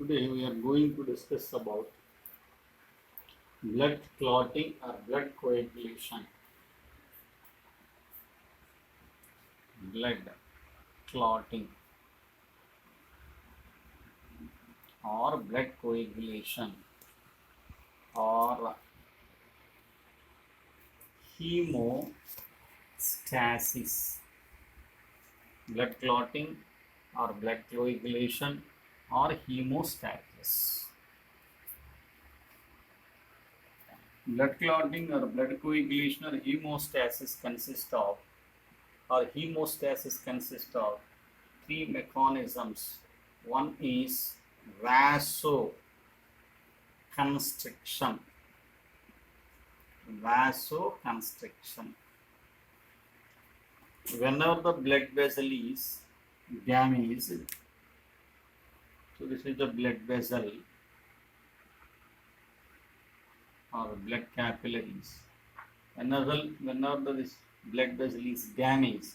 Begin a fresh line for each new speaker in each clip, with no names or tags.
Today we are going to discuss about blood clotting or blood coagulation. Blood clotting or blood coagulation or hemostasis. Blood clotting or blood coagulation or hemostasis. Blood clotting or blood coagulation or hemostasis consists of three mechanisms. One is vasoconstriction. Vasoconstriction. Whenever the blood vessel is damaged, so this is the blood vessel or blood capillaries. Whenever this blood vessel is damaged,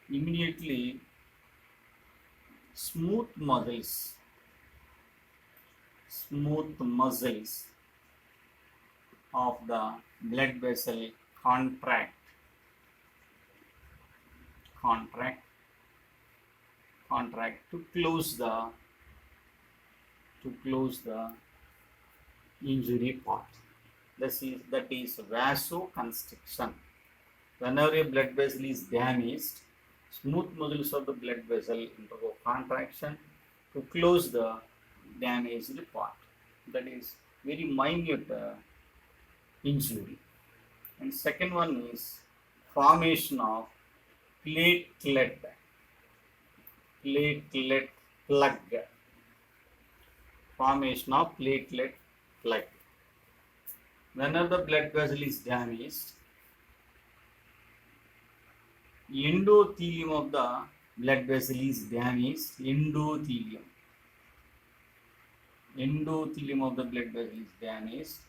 immediately smooth muscles of the blood vessel contract to close the injury part. That is vasoconstriction. Whenever a blood vessel is damaged, smooth muscles of the blood vessel undergo contraction to close the damaged part. That is very minute injury. And second one is formation of platelet plug. Formation of platelet plug. Whenever the blood vessel is damaged, endothelium of the blood vessel is damaged. Endothelium of the blood vessel is damaged.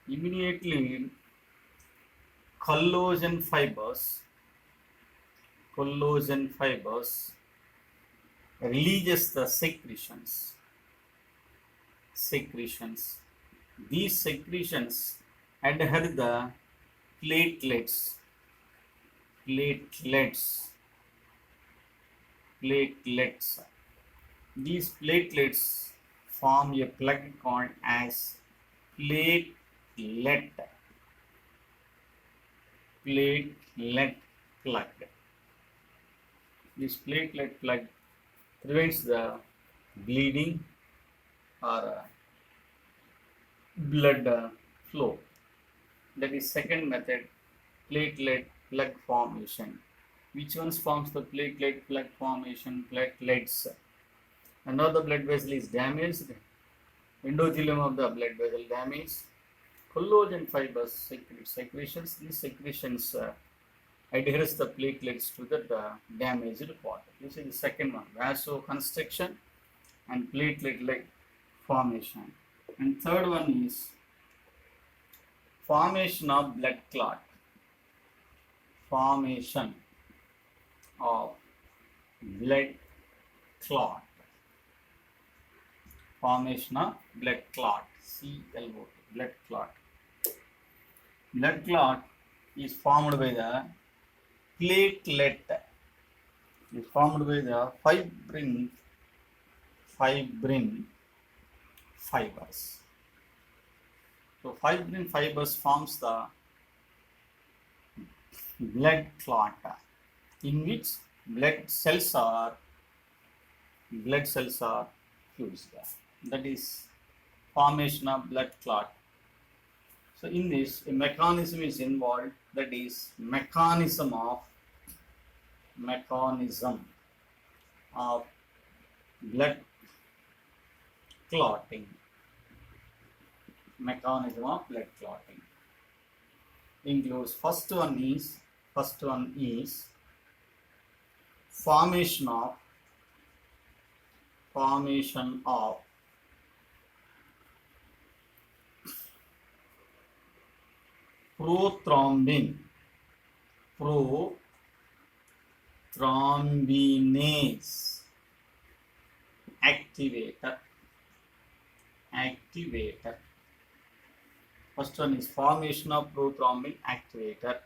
Immediately, collagen fibers releases the secretions. These secretions adhere the platelets. These platelets form a plug called as platelet plug. This platelet plug prevents the bleeding or blood flow. That is second method, platelet plug formation. Which ones forms the platelet plug formation? Platelets. Another blood vessel is damaged, endothelium of the blood vessel damaged, collagen fibers secretions. These secretions adheres the platelets to the damaged part. This is the second one, vasoconstriction and platelet formation. And third one is formation of blood clot. Formation of blood clot. Formation of blood clot. CLOT. Blood clot. Blood clot is formed by the platelet. Is formed by the fibrin fibers. So fibrin fibers forms the blood clot, in which blood cells are fused. That is formation of blood clot. So in this, a mechanism is involved. That is mechanism of blood clotting. Mechanism of blood clotting includes first one is formation of prothrombin Prothrombinase activator. First one is formation of prothrombin activator.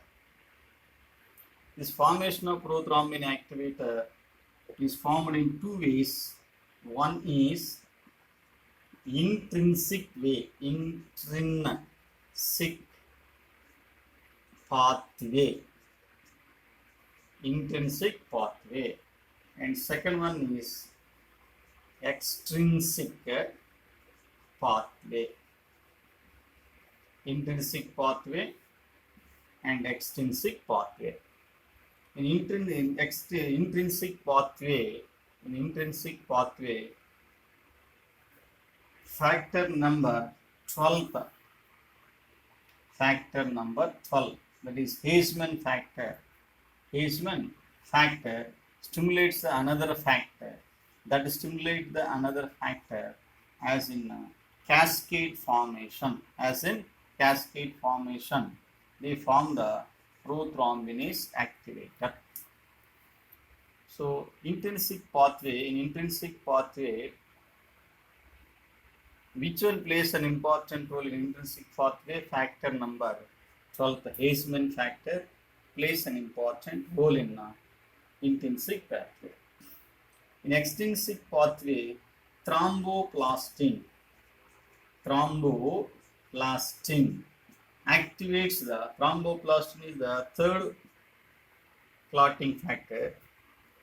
This formation of prothrombin activator is formed in two ways. One is intrinsic pathway, and second one is extrinsic pathway. Intrinsic pathway and extrinsic pathway. In intrinsic pathway, factor number 12, that is Heisman factor stimulates another factor that stimulates the another factor, as in cascade formation. They form the prothrombinase activator. So intrinsic pathway, which one plays an important role in intrinsic pathway? Factor number 12, the Heisman factor, plays an important role in intrinsic pathway. In extrinsic pathway, thromboplastin activates the thromboplastin is the third clotting factor.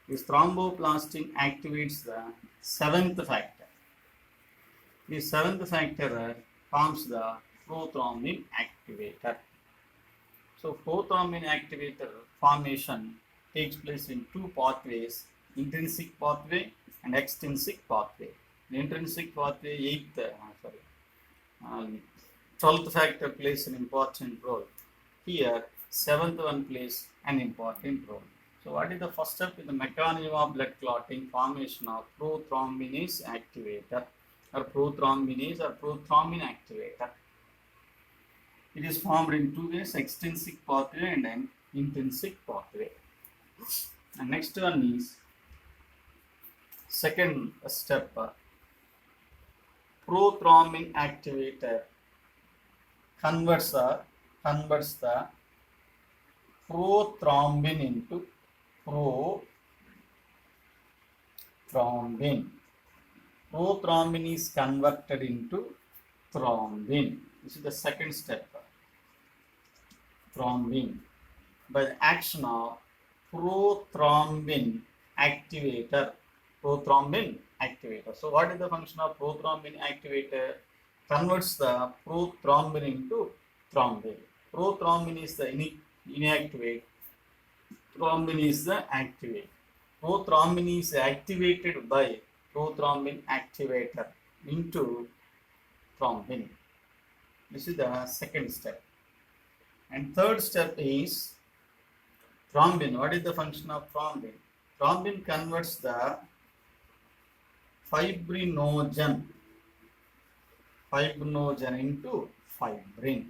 This thromboplastin activates the seventh factor. The seventh factor forms the prothrombin activator. So prothrombin activator formation takes place in two pathways: intrinsic pathway and extrinsic pathway. The intrinsic pathway 12th factor plays an important role. Here, 7th one plays an important role. So what is the first step in the mechanism of blood clotting? Formation of prothrombinase activator, or prothrombinase or prothrombin activator. It is formed in two ways: extrinsic pathway and an intrinsic pathway. And next one is second step. Prothrombin activator converts the prothrombin into prothrombin. Prothrombin is converted into thrombin. This is the second step. Thrombin by the action of prothrombin activator. So what is the function of prothrombin activator? Converts the prothrombin into thrombin. Prothrombin is the inactivate. Thrombin is the activate. Prothrombin is activated by prothrombin activator into thrombin. This is the second step. And third step is thrombin. What is the function of thrombin? Thrombin converts the fibrinogen into fibrin.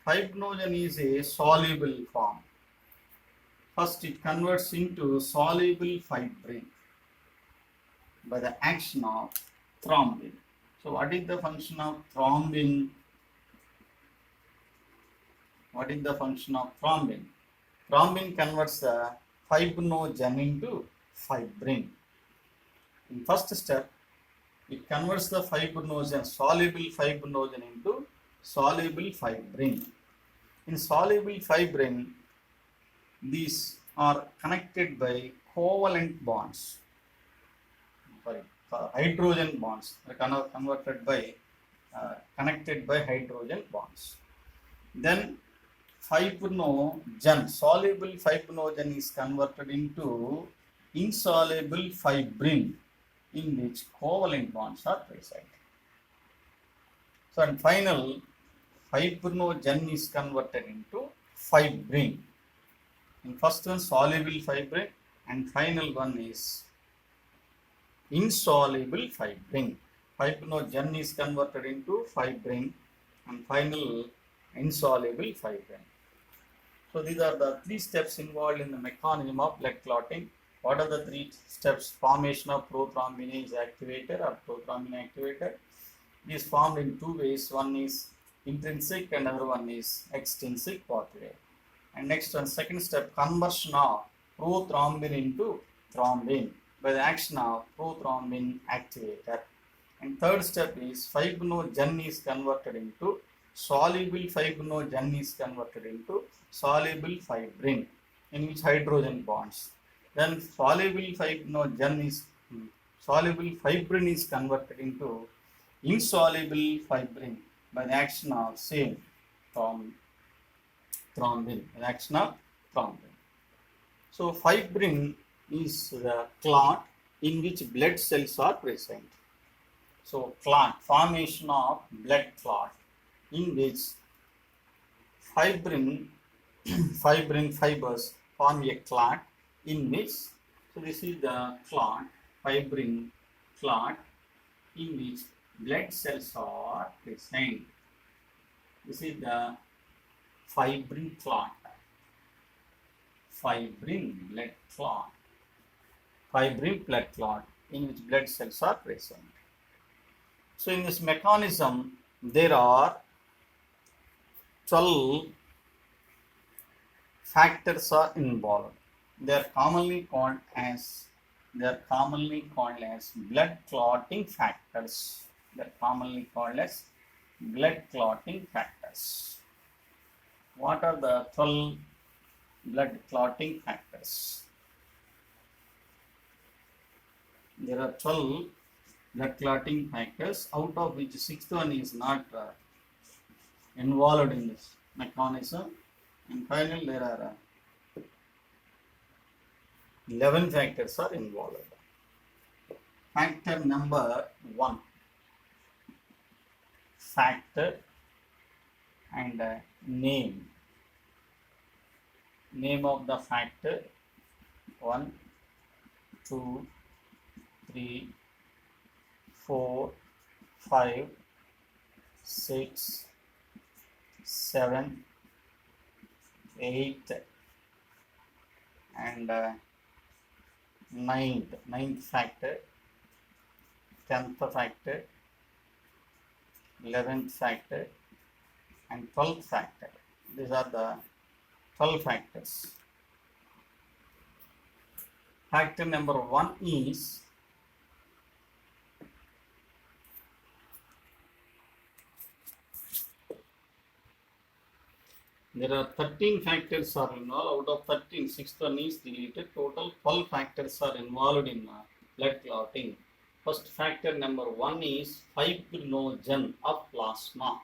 Fibrinogen is a soluble form. First, it converts into soluble fibrin by the action of thrombin. So, what is the function of thrombin? Thrombin converts the fibrinogen into fibrin. In first step, it converts the soluble fibrinogen into soluble fibrin. In soluble fibrin, these are connected by covalent bonds. Hydrogen bonds are connected by hydrogen bonds. Then soluble fibrinogen is converted into insoluble fibrin, in which covalent bonds are present. So, and final, fibrinogen is converted into fibrin. In first one, soluble fibrin, and final one is insoluble fibrin. Fibrinogen is converted into fibrin, and final insoluble fibrin. So these are the 3 steps involved in the mechanism of blood clotting. What are the 3 steps? Formation of prothrombinase activator or prothrombin activator. It is formed in 2 ways. One is intrinsic and another one is extrinsic pathway. And next one, second step, conversion of prothrombin into thrombin by the action of prothrombin activator. And third step is fibrinogen is converted into soluble fibrinogen is converted into soluble fibrin in which hydrogen bonds. Then soluble fibrin is converted into insoluble fibrin by the action of same thrombin. So fibrin is the clot in which blood cells are present. So clot, formation of blood clot in which fibrin fibers form a clot in which, so this is the clot, fibrin clot in which blood cells are present. This is the fibrin clot, fibrin blood clot in which blood cells are present. So in this mechanism there are 12 factors are involved. They are commonly called as blood clotting factors. What are the 12 blood clotting factors? There are 12 blood clotting factors, out of which 6th one is not involved in this mechanism, and finally there are 11 factors are involved. Factor number 1, factor and name of the factor: 1, 2, 3, 4, 5, 6, 7, 8, and ninth factor, 10th factor, 11th factor, and 12th factor. These are the 12 factors. Factor number 1 is there are 13 factors are involved. Out of 13, 6th one is deleted. Total 12 factors are involved in blood clotting. First factor number 1 is fibrinogen of plasma.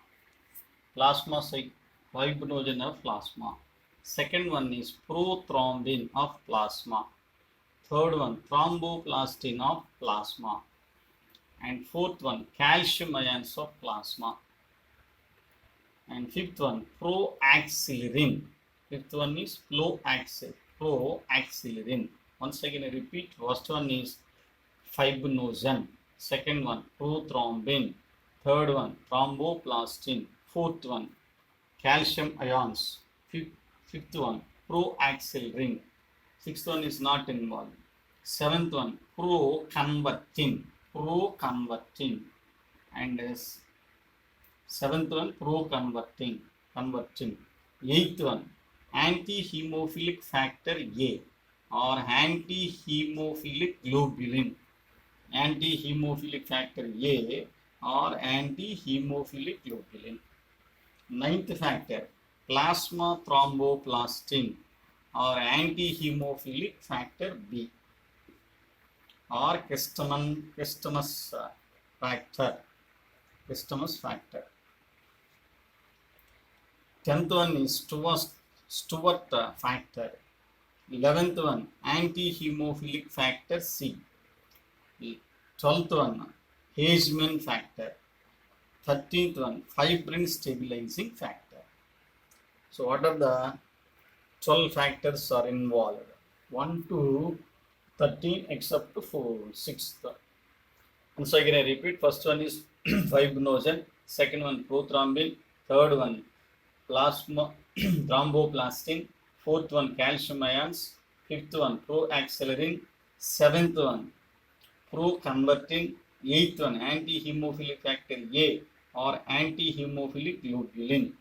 Fibrinogen of plasma. Second one is prothrombin of plasma. Third one, thromboplastin of plasma. And fourth one, calcium ions of plasma. And fifth one, proaxillerin. Fifth one is proaxillerin. Once again I repeat, first one is fibrinogen. Second one, prothrombin. Third one, thromboplastin. Fourth one, calcium ions. Fifth one, proaxillerin. Sixth one is not involved. Seventh one, proconvertin. And seventh one, proconvertin. Eighth one, anti-hemophilic factor A or anti-hemophilic globulin. Anti-hemophilic factor A or anti-hemophilic globulin. Ninth factor, plasma thromboplastin or anti-hemophilic factor B or Customers factor. 10th one is Stewart factor. 11th one, anti-hemophilic factor C. 12th one, Hageman factor. 13th one, fibrin stabilizing factor. So what are the 12 factors are involved? 1 to 13 except 6th. Once again I repeat, first one is fibrinogen, second one prothrombin, third one plasma thromboplastin, Fourth one, calcium ions. Fifth one, proaxelerin. Seventh one, pro-convertin. Eighth one, anti-hemophilic factor A or anti-hemophilic globulin.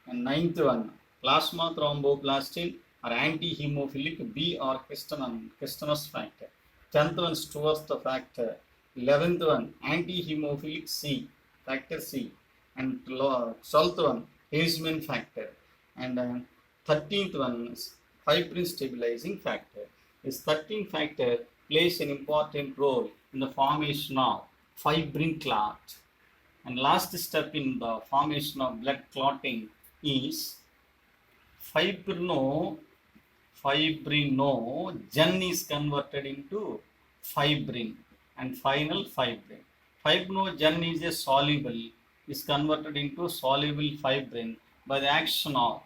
And ninth one, plasma thromboplastin or anti-hemophilic B or Christmas factor. 10th one, Stewart's factor. 11th one, anti-hemophilic C, factor C. And 12th one, Heisman factor. And 13th one is fibrin stabilizing factor. This 13th factor plays an important role in the formation of fibrin clot. And last step in the formation of blood clotting is fibrinogen is converted into fibrin and final fibrin. Fibrinogen is a soluble, is converted into soluble fibrin by the action of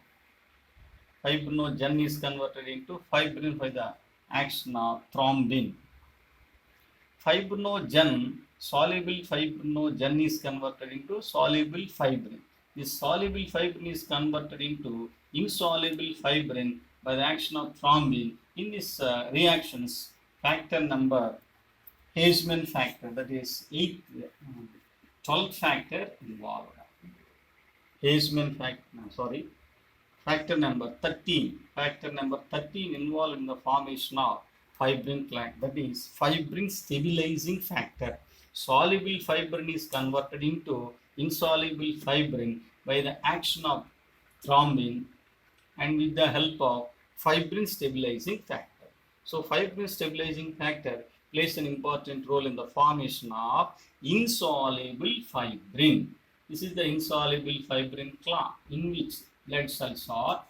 fibrinogen is converted into fibrin by the action of thrombin. Soluble fibrinogen is converted into soluble fibrin. This soluble fibrin is converted into insoluble fibrin by the action of thrombin. In this reactions, factor number Heisman factor, that is 12th factor involved. Heisman factor, factor number 13. Factor number 13 involved in the formation of fibrin clot, that is fibrin stabilizing factor. Soluble fibrin is converted into insoluble fibrin by the action of thrombin and with the help of fibrin stabilizing factor. So fibrin stabilizing factor plays an important role in the formation of insoluble fibrin. This is the insoluble fibrin clot in which blood cells are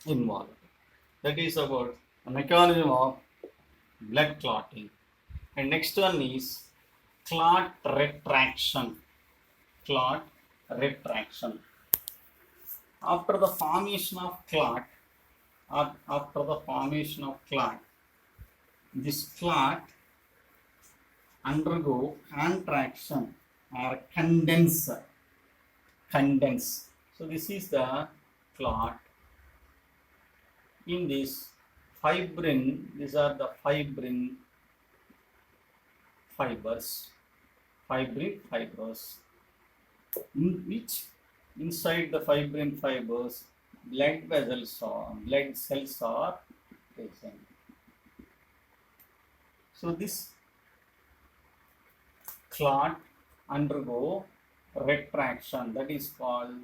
involved. That is about the mechanism of blood clotting. And next one is clot retraction. Clot retraction. After the formation of clot, this clot undergo contraction or condense. So this is the clot. In this fibrin, these are the fibrin fibers, in which inside the fibrin fibers, blood cells are present. So this clot undergo retraction, that is called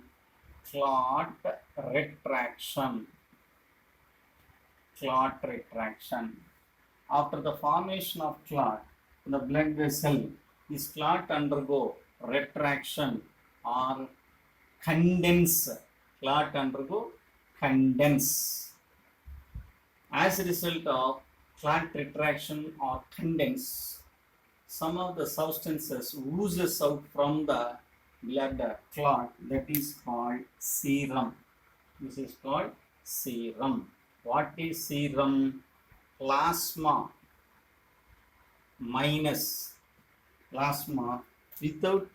clot retraction. After the formation of clot in the blood vessel, this clot undergo retraction or condense. As a result of clot retraction or condense, some of the substances oozes out from the blood clot, that is called serum. This is called serum. What is serum? Plasma minus plasma without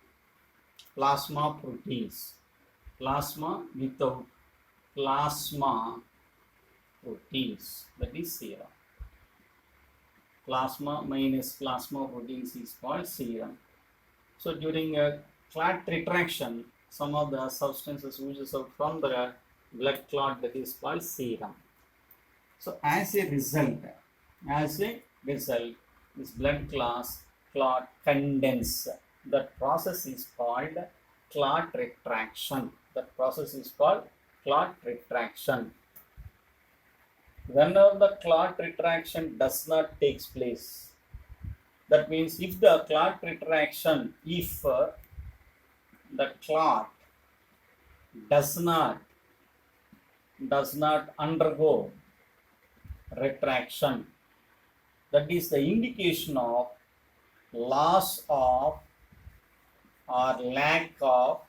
plasma proteins. Plasma without plasma proteins, that is serum. Plasma minus plasma proteins is called serum. So during a clot retraction, some of the substances oozes out from the blood clot, that is called serum. So as a result, this blood clot condense. That process is called clot retraction. Whenever the clot retraction does not take place, that means if the clot retraction, if the clot does not undergo retraction, that is the indication of loss of or lack of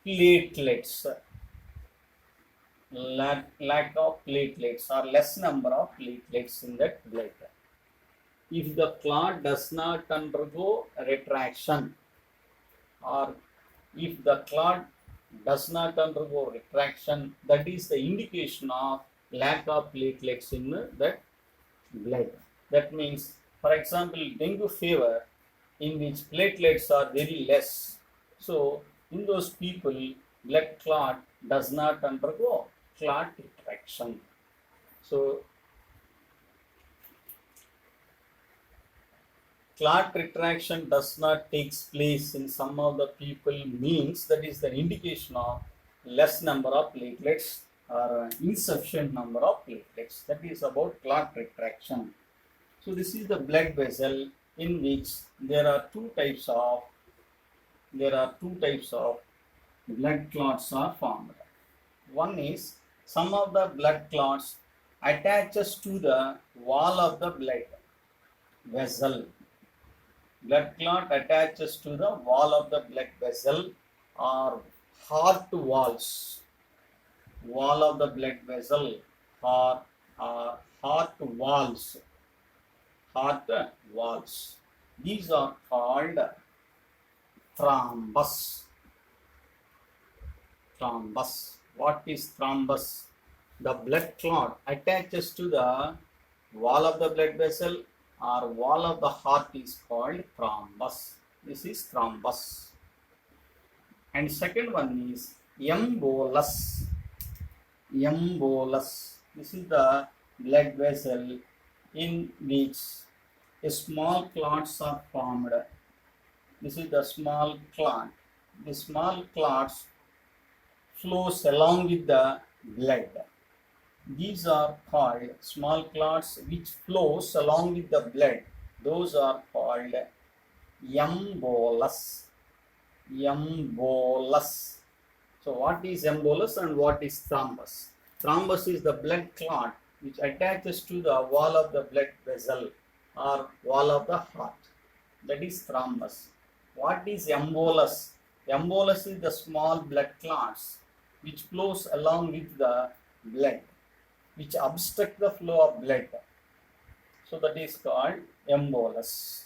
platelets. Lack of platelets or less number of platelets in that blood. If the clot does not undergo retraction, or if the clot does not undergo retraction, that is the indication of lack of platelets in that blood. That means, for example, dengue fever, in which platelets are very less. So, in those people, blood clot does not undergo clot retraction. So, clot retraction does not takes place in some of the people means that is the indication of less number of platelets or insufficient number of platelets. That is about clot retraction. So this is the blood vessel in which there are two types of blood clots are formed. One is some of the blood clots attaches to the wall of the blood vessel. Blood clot attaches to the wall of the blood vessel or heart walls. Wall of the blood vessel or heart walls. Heart walls. These are called thrombus. Thrombus. What is thrombus? The blood clot attaches to the wall of the blood vessel or wall of the heart is called thrombus. This is thrombus. And second one is embolus. Embolus. This is the blood vessel in which small clots are formed. This is the small clot. The small clots flows along with the blood. These are called small clots which flows along with the blood. Those are called embolus. Embolus. So what is embolus and what is thrombus? Thrombus is the blood clot which attaches to the wall of the blood vessel or wall of the heart. That is thrombus. What is embolus? Embolus is the small blood clots which flows along with the blood, which obstruct the flow of blood. So that is called embolus.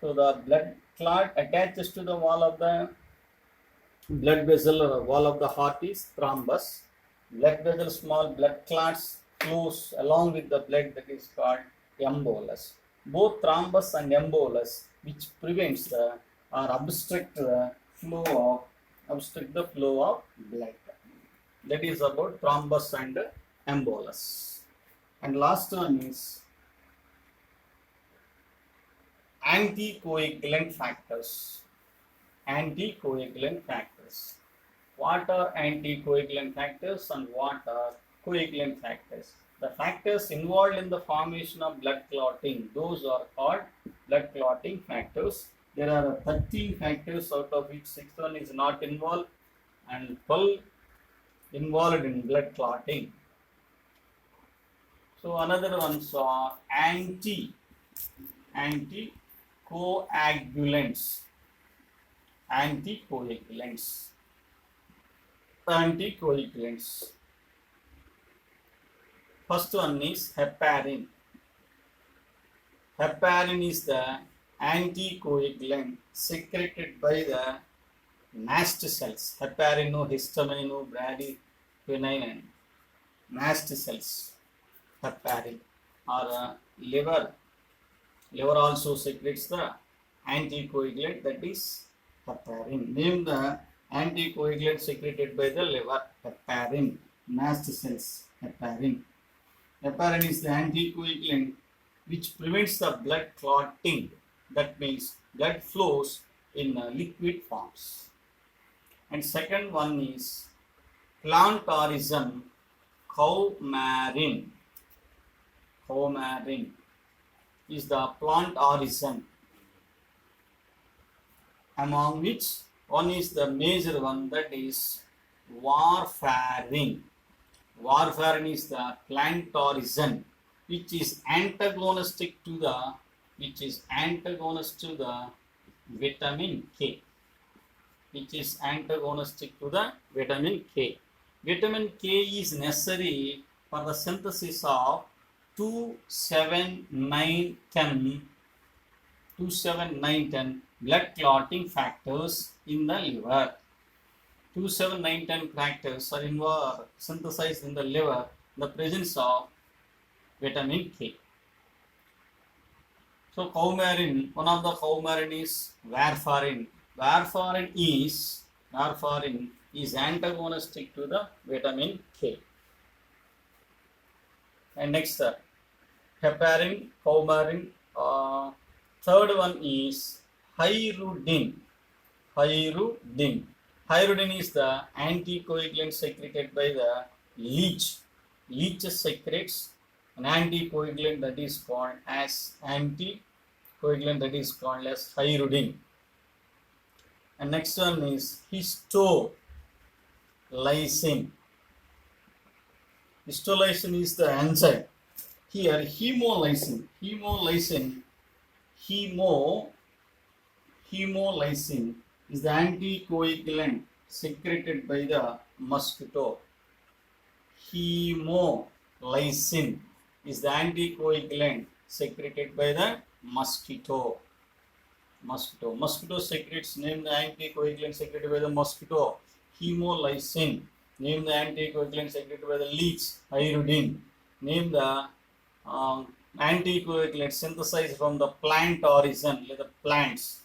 So the blood clot attaches to the wall of the blood vessel or wall of the heart is thrombus. Blood vessel small blood clots flows along with the blood, that is called embolus. Both thrombus and embolus which prevents the or obstruct the flow of blood. That is about thrombus and embolus. And last one is anticoagulant factors. Anticoagulant factors. What are anticoagulant factors and what are coagulant factors? The factors involved in the formation of blood clotting, those are called blood clotting factors. There are 13 factors, out of which 6 one is not involved and 12 involved in blood clotting. So another ones are anticoagulants. Anticoagulants. First one is heparin. Heparin is the anticoagulant secreted by the mast cells. Heparinohistaminobradyquinin. Mast cells. Heparin. Or liver. Liver also secretes the anticoagulant, that is heparin. Name the anticoagulant secreted by the liver. Heparin. Mast cells. Heparin. Heparin is the anticoagulant which prevents the blood clotting. That means blood flows in liquid forms. And second one is plant origin coumarin. Coumarin is the plant origin, among which one is the major one, that is warfarin. Warfarin is the plant origin which is antagonistic to the vitamin K. Vitamin K is necessary for the synthesis of 2,7,9,10 blood clotting factors in the liver. 2, 7, 9, 10 characters are involved, synthesized in the liver in the presence of vitamin K. So coumarin, one of the coumarin is warfarin. Warfarin is antagonistic to the vitamin K. And next, heparin, coumarin. Third one is hirudin. Hirudin is the anticoagulant secreted by the leech. Leech secretes an anticoagulant that is called as hirudin. And next one is histolysine. Histolysine is the enzyme. Here hemolysin is the anticoagulant secreted by the mosquito. Hemolysin is the anticoagulant secreted by the mosquito. Mosquito secretes, name the anticoagulant secreted by the mosquito. Hemolysin, name the anticoagulant secreted by the leech. Hirudin, name the anticoagulant synthesized from the plant origin, like the plants.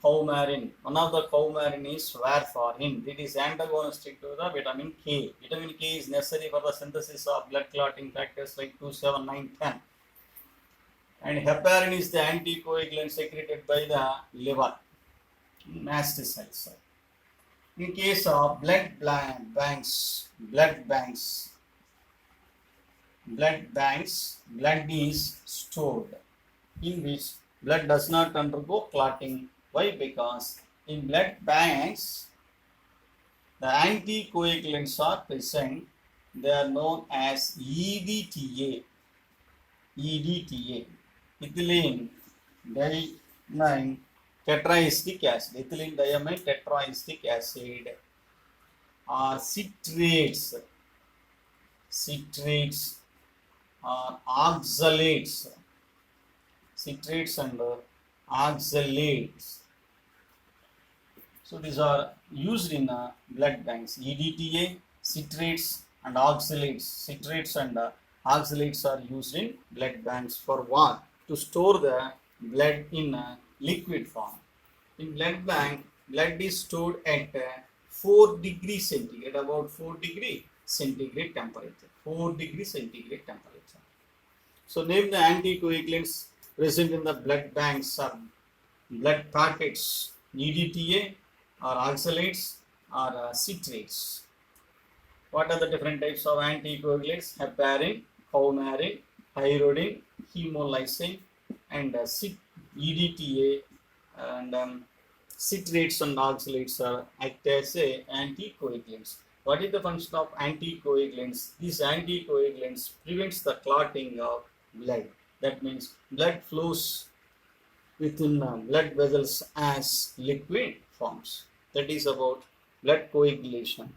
Coumarin, one of the coumarin is warfarin. It is antagonistic to the vitamin K. Vitamin K is necessary for the synthesis of blood clotting factors like 2, 7, 9, 10. And heparin is the anticoagulant secreted by the liver, mast cells. In case of blood banks, blood is stored, in which blood does not undergo clotting. Why? Because in blood banks, the anticoagulants are present. They are known as EDTA. Ethylene diamine tetraestic acid. Ethylene diamine tetraestic acid. Or citrates or oxalates. Citrates and oxalates. So these are used in blood banks. EDTA, citrates and oxalates. Citrates and oxalates are used in blood banks for what? To store the blood in liquid form. In blood bank, blood is stored at 4 degrees centigrade, about 4 degree centigrade temperature. 4 degree centigrade temperature. So name the anticoagulants present in the blood banks or blood packets. EDTA or oxalates or citrates. What are the different types of anticoagulants? Heparin, coumarin, hirudin, hemolysin, and EDTA and citrates and oxalates are act as anticoagulants. What is the function of anticoagulants? These anticoagulants prevents the clotting of blood. That means blood flows within blood vessels as liquid forms. That is about blood coagulation.